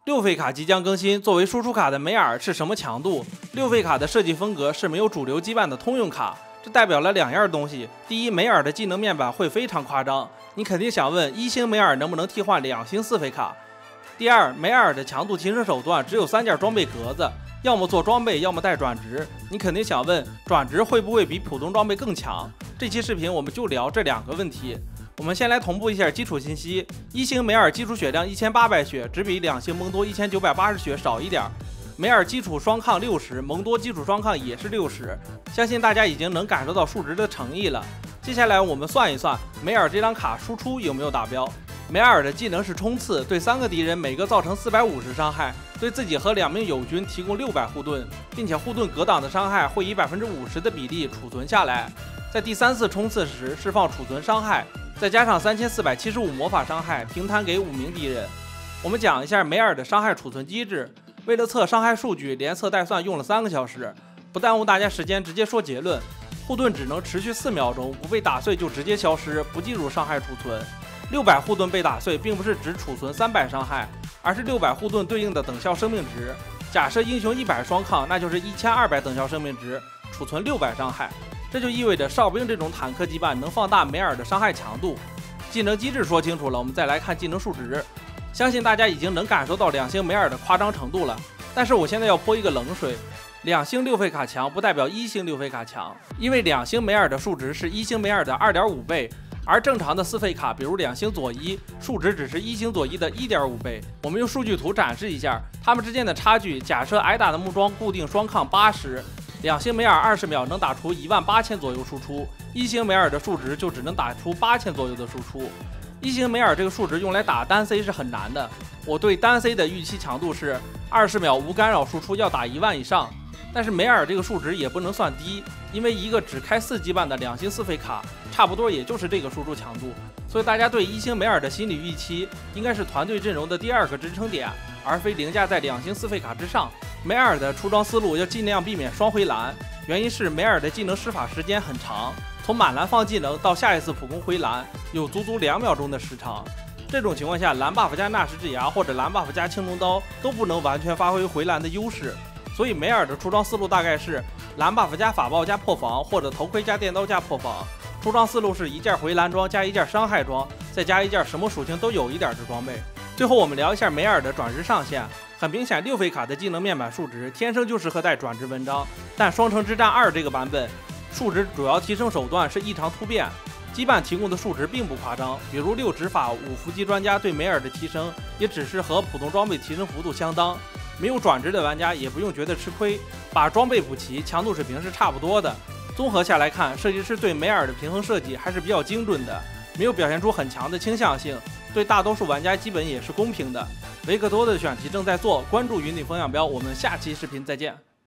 6费卡即将更新，作为输出卡的梅尔是什么强度？6费卡的设计风格是没有主流羁绊的通用卡，这代表了2样东西。第一，梅尔的技能面板会非常夸张，你肯定想问1星梅尔能不能替换2星4费卡？第二，梅尔的强度提升手段只有3件装备格子，要么做装备，要么带转职。你肯定想问转职会不会比普通装备更强？这期视频我们就聊这2个问题。我们先来同步一下基础信息：1星梅尔基础血量1800血，只比2星蒙多1980血少一点。梅尔基础双抗60，蒙多基础双抗也是60，相信大家已经能感受到数值的诚意了。接下来我们算一算梅尔这张卡输出有没有达标。梅尔的技能是冲刺，对3个敌人每个造成450伤害，对自己和2名友军提供600护盾，并且护盾格挡的伤害会以50%的比例储存下来，在第3次冲刺时释放储存伤害，再加上3475魔法伤害，平摊给5名敌人。我们讲一下梅尔的伤害储存机制，为了测伤害数据，连测带算用了3个小时，不耽误大家时间，直接说结论：护盾只能持续4秒钟，不被打碎就直接消失，不计入伤害储存。600护盾被打碎，并不是只储存300伤害，而是600护盾对应的等效生命值。假设英雄100双抗，那就是1200等效生命值，储存600伤害。这就意味着哨兵这种坦克羁绊能放大梅尔的伤害强度。技能机制说清楚了，我们再来看技能数值。相信大家已经能感受到2星梅尔的夸张程度了，但是我现在要泼一个冷水，2星6费卡强不代表1星6费卡强，因为2星梅尔的数值是1星梅尔的2.5倍，而正常的4费卡，比如2星佐伊，数值只是1星佐伊的1.5倍。我们用数据图展示一下它们之间的差距。假设挨打的木桩固定双抗80，2星梅尔20秒能打出18000左右输出，1星梅尔的数值就只能打出8000左右的输出。1星梅尔这个数值用来打单 C 是很难的，我对单 C 的预期强度是20秒无干扰输出要打1万以上。但是梅尔这个数值也不能算低，因为一个只开4羁绊的2星4费卡，差不多也就是这个输出强度。所以大家对1星梅尔的心理预期应该是团队阵容的第2个支撑点，而非凌驾在2星4费卡之上。梅尔的出装思路要尽量避免双回蓝，原因是梅尔的技能施法时间很长，从满蓝放技能到下一次普攻回蓝有足足2秒钟的时长。这种情况下，蓝 buff 加纳什之牙或者蓝 buff 加青龙刀都不能完全发挥回蓝的优势。所以梅尔的出装思路大概是蓝 buff 加法爆加破防，或者头盔加电刀加破防。出装思路是1件回蓝装加1件伤害装，再加1件什么属性都有一点的装备。最后我们聊一下梅尔的转职上限。很明显，6费卡的技能面板数值天生就适合带转职文章，但双城之战2这个版本数值主要提升手段是异常突变，羁绊提供的数值并不夸张，比如6指法5伏击专家对梅尔的提升也只是和普通装备提升幅度相当，没有转职的玩家也不用觉得吃亏，把装备补齐，强度水平是差不多的。综合下来看，设计师对梅尔的平衡设计还是比较精准的，没有表现出很强的倾向性，对大多数玩家基本也是公平的。维克多的选题正在做，关注云顶风向标，我们下期视频再见。